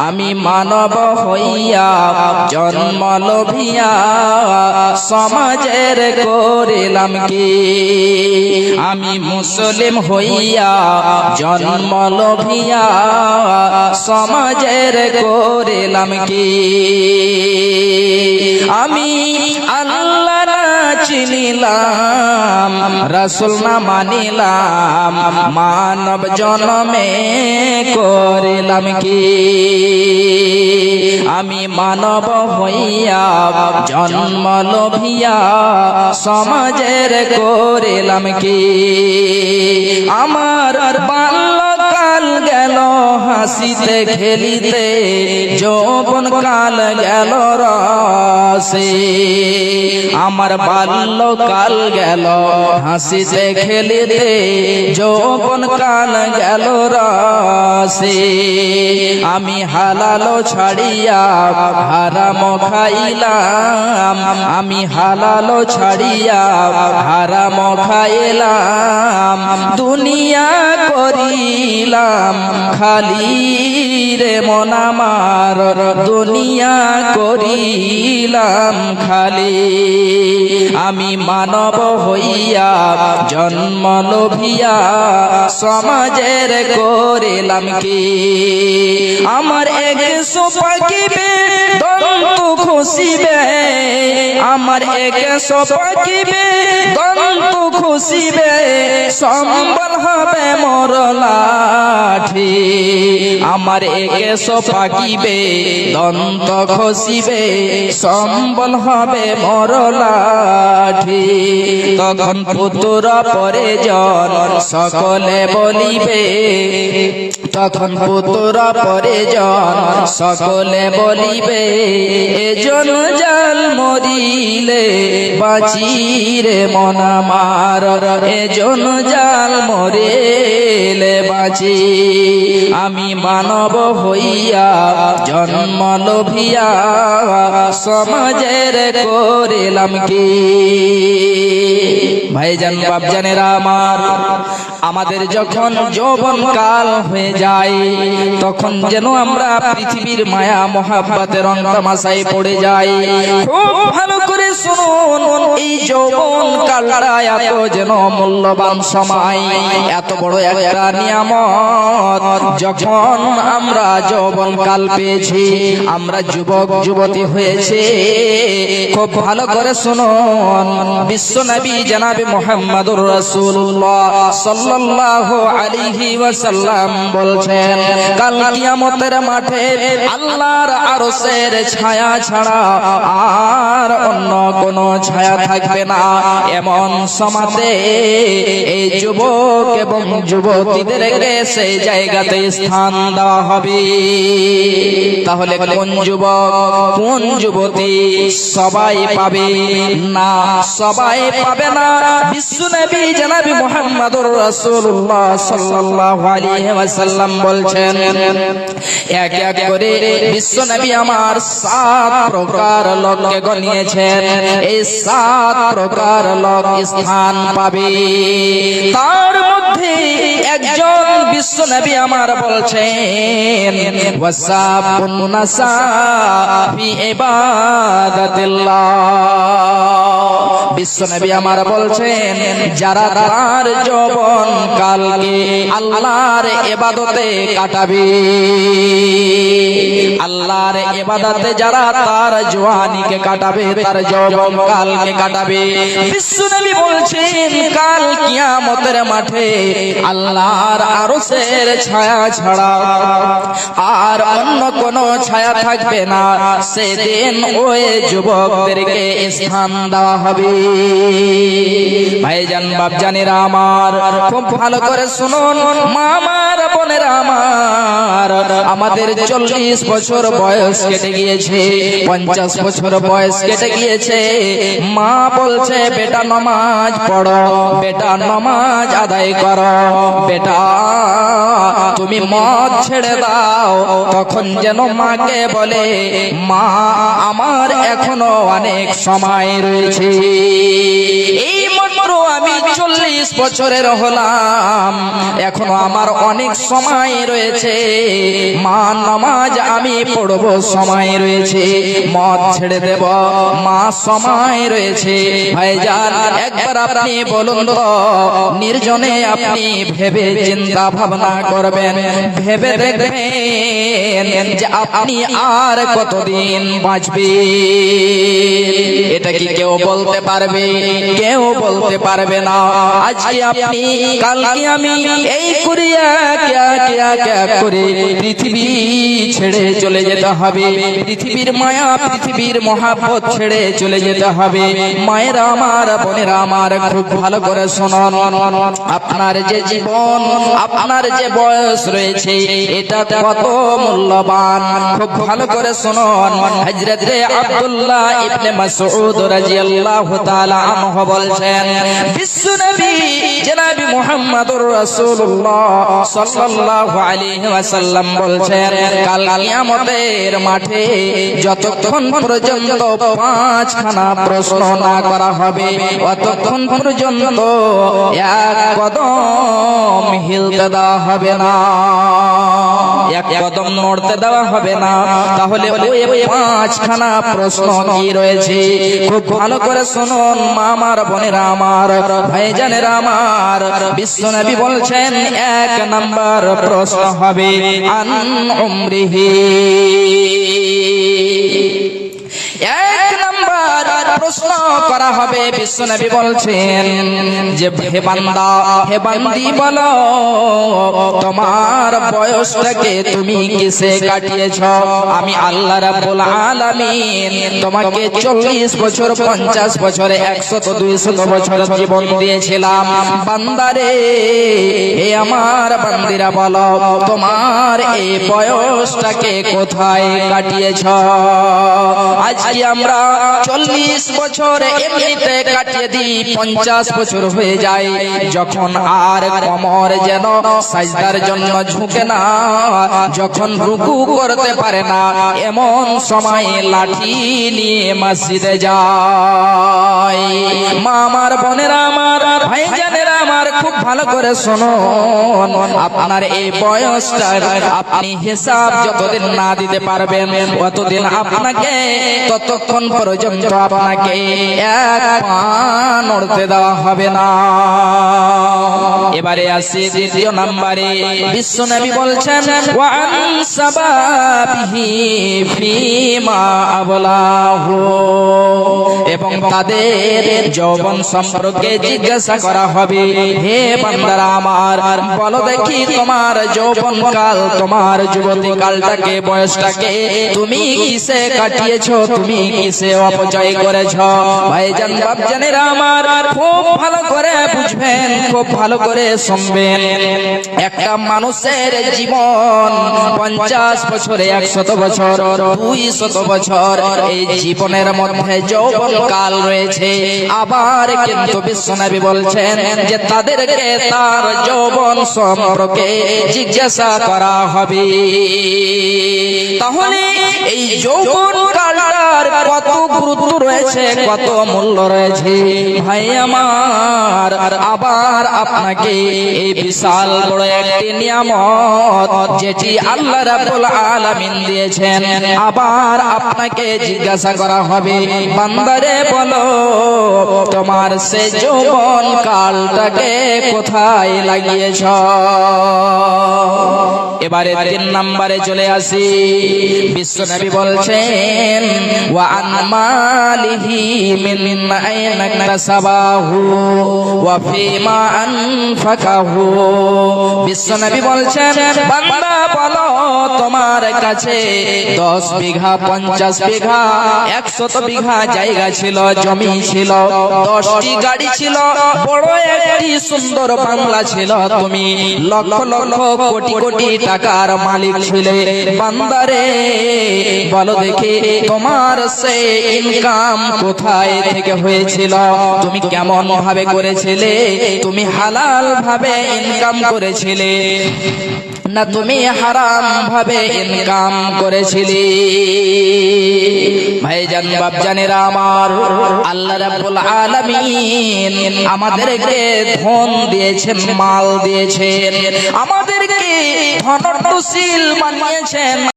আমি মানব হইয়া জন্ম লোভিয়া সমাজের করিলাম কি আমি মুসলিম হইয়া জন্ম লোভিয়া সমাজের করিলাম কি আমি আল্লাহ না চিনিলাম রাসূল না মানিলাম মানব জন্মে করিলাম কি আমি মানব হইয়া জন্ম লোভিয়া সমাজের করিলাম কি আমার বাল্যকাল গেল হাসিতে খেলিতে যৌবন কাল গেল রসে আমার বাল্যকাল গেল হাসিতে খেলিতে যৌবন কাল গেল রসে আমি হালাল ছাড়িয়া হারাম খাইলাম আমি হালাল ছাড়িয়া হারাম খাইলাম দুনিয়া করিলাম খালি রে মন আমার দুনিয়া করিলাম খালি আমি মানব হইয়া জন্ম লোভিয়া সমাজের করিলাম কি আমার একশো পাকিবে দন্ত খুশিবে আমার একশো পাকিবে দন্ত খুশিবে সম্বল হবে মোর লাঠি আমার একশো পাকিবে দন্ত খসিবে সম্বল হবে মোর লাঠি তখন পুত্র পরে জন সকলে বলিবে তখন পুত্র পরে জন সকলে বলিবে এজন জাল মরিলে বাঁচিরে মন আমার এজন জাল মরিলে বাঁচি আমি মানব হইয়া জন্ম লোভিয়া সমাজের করিলাম কি ভাইজান বাপজানেরা আমার আমাদের যখন যৌবন কাল হয়ে যায় তখন যেন আমরা পৃথিবীর মায়া মহাব্বতের রং তামাশায় পড়ে যাই খুব ভালো করে শুনুন এই যৌবন কালটা এত যেন মূল্যবান সময় এত বড় একটা নিয়ামত যখন আমরা যৌবন কাল পেয়েছি আমরা যুবক যুবতী হয়েছে খুব ভালো করে শুনুন বিশ্ব নবী জনাবে মুহাম্মদুর রাসূলুল্লাহ সাল্লাল্লাহু আলাইহি ওয়াসাল্লাম বলছেন কাল কিয়ামতের মাঠে আল্লাহর আরশের ছায়া ছাড়া আর অন্য কোনো ছায়া থাকবে না এমন সমাজে এই যুবক এবং যুবতীদেরকে সেই জায়গাতে স্থান দেওয়া হবে তাহলে কোন যুবক কোন যুবতী সবাই পাবে না সবাই পাবে না বিশ্ব নবী জনাবে মুহাম্মদুর রাসূলুল্লাহ সাল্লাল্লাহু আলাইহি ওয়াসাল্লাম বলছেন এক এক করে বিশ্ব নবী আমার 7 প্রকার লোককে গনিয়েছেন এই 7 প্রকার লোক স্থান পাবে তার মধ্যে একজন বিশ্ব নবী আমার বলছেন ওয়াসাবুন নাসা ফি ইবাদাতিল্লাহ বিশ্ব নবী আমার বলছেন যারা তার যৌবন কালকে আল্লাহর ইবাদতে কাটাবে আল্লাহর ইবাদতে যারা তার জওয়ানিকে কাটাবে তার যৌবন কালকে কাটাবে বিশ্ব নবী বলছেন কাল কিয়ামতের মাঠে আল্লাহর আরশের ছায়া ছাড়া আর অন্য কোনো ছায়া থাকবে না সেদিন ওই যুবকদেরকে স্থান দেওয়া হবে ভাইজান বাপজানেরা আমার খুব ভালো করে শুনুন মা আমার বোনেরা আমার আমাদের 40 বছর বয়স কেটে গিয়েছে 50 বছর বয়স কেটে গিয়েছে মা বলছে বেটা নামাজ পড়ো বেটা নামাজ আদায় করো বেটা তুমি মদ ছেড়ে দাও তখন যেন মাকে বলে মা আমার এখনো অনেক সময় রয়েছে এই মাত্র আমি 40 বছরের হলাম, এখনো আমার অনেক সময় রয়েছে, মা নামাজ আমি পড়ব সময় রয়েছে, মদ ছেড়ে দেব মা সময় রয়েছে। ভাইজান একবার আপনি বলুন তো, নির্জনে আপনি ভেবে চিন্তা ভাবনা করবেন, ভেবে দেখবেন যে আপনি আর কতদিন বাঁচবেন। এটা কি কেউ বলতে পারবে? কেউ বলতে পারবে না। আজকে আপনি কালকে আমি এই করিয়া করে পৃথিবী ছেড়ে চলে যেতে হবে, পৃথিবীর মায়া পৃথিবীর মহাব্বত ছেড়ে চলে যেতে হবে। মায়েরা আমার, বোনেরা আমার, খুব ভালো করে শুনুন, আপনার যে জীবন, আপনার যে বয়স রয়েছে, এটা কত মূল্যবান, খুব ভালো করে শুনুন। হযরত আব্দুল্লাহ ইবনে মাসউদ রাদিয়াল্লাহু তাআলা আনহু বলছেন, বিশ্বনবী জনাব মুহাম্মদুর রাসূলুল্লাহ সাল্লাল্লাহু আলাইহি ওয়াসাল্লাম বলছেন, কাল কিয়ামতের মাঠে যতক্ষণ পর্যন্ত 5খানা প্রশ্ন না করা হবে, ততক্ষণ পর্যন্ত এক কদম হিলতে দেওয়া হবে না, এক কদম নড়তে দেওয়া হবে না। তাহলে ওই 5খানা প্রশ্ন কি রয়েছে? খুব ভালো করে শুনুন মা আমার, বোনেরা আমার, ভাইজানেরা আমার। বিশ্বনবী বলছেন 1 নাম্বার প্রশ্ন হবে আন উমরিহি, 1 নাম্বার প্রশ্ন করা হবে। বিশ্বনবী বলছেন যে হে বান্দা, হে বান্দি, বলো তোমার বয়সটাকে তুমি কিসে কাটিয়েছো? আমি আল্লাহ রাব্বুল আলামিন তোমাকে 40 বছর, 50 বছরে, 100, 200 বছর জীবন দিয়েছিলাম। বান্দারে, হে আমার বান্দিরা, বলো তোমার এই বয়সটাকে কোথায় কাটিয়েছো? আজকে আমরা 40 বছর এমনিতে কাটিয়ে দিই, 50 বছর হয়ে যায়, যখন আর কোমর যেন সাজদার জন্য ঝুঁকে না, যখন রুকু করতে পারে না, এমন সময় লাঠি নিয়ে মসজিদে যায়। মা আমার, বোনেরা আমার, ভাইজানেরা আমার, খুব ভালো করে শুনুন, আপনার এই বয়সটা আপনি হিসাব যতদিন না দিতে পারবেন, ততদিন আপনাকে, ততক্ষণ পর্যন্ত আপনাকে 1 পা নড়তে দেওয়া হবে না। এবারে আসি 2 নম্বরে। বিশ্বনবী বলছেন ওয়া আন সাবাবিহি ফিমা আবলাহু, এবং তাদের যৌবন সম্পর্কে জিজ্ঞাসা করা হবে, হে বান্দারা আমার, বলো দেখি তোমার যৌবন কাল, তোমার যুবতী কালটাকে, বয়সটাকে তুমি কিসে কাটিয়েছো, তুমি কিসে অপচয় করেছো? ভাইজান, বাপজানেরা আমার, খুব ভালো করে বুঝবেন, খুব ভালো করে শুনবেন। একটা মানুষের জীবন 50 বছরে, 100 বছর, 200 বছর, এই জীবনের মধ্যে যৌবন কাল রয়েছে। আবার কিন্তু বিশ্বনবী বলছেন যে তাদেরকে তার যৌবন সম্পর্কে জিজ্ঞাসা করা হবে। তাহলে এই যৌবন কালটার কত গুরুত্ব রয়েছে, কত মূল্য রয়েছে ভাই আমার। আবার আপনাকে এই বিশাল বড় একটি নিয়ামত, যেটি আল্লাহ রাব্বুল আলামিন দিয়েছেন, আবার আপনাকে জিজ্ঞাসা করা হবে, বান্দারে বলো তোমার সে যৌবন কালটাকে কোথায় লাগিয়েছ? এবারে 3 নম্বরে চলে আসি। বিশ্বনবী বলছেন ওয়া আন মালিহি মিন আইনা কাসাবাহু ওয়া ফিমা আনফাকাহু। বিশ্বনবী বলছেন বান্দা বলো তোমার কাছে 10 বিঘা, 50 বিঘা, 100 বিঘা জায়গা ছিল, জমি ছিল, 10টি গাড়ি ছিল, বড় একটি সুন্দর বাংলা ছিল, তুমি লক্ষ লক্ষ কোটি কোটি টাকার মালিক ছিলে। বান্দারে বলো দেখি তোমার সে ইনকাম কোথায় থেকে হয়েছিল, তুমি কেমন ভাবে করেছিলে, তুমি হালাল ভাবে ইনকাম করেছিলে না তুমি হারাম ভাবে ইনকাম করেছিলে। ভাইজান বাপজানেরা আমার, আল্লাহ রাব্বুল আলামিন আমাদেরকে ধন দিয়েছেন, মাল দিয়েছেন, আমাদেরকে ধনশীল বানিয়েছেন।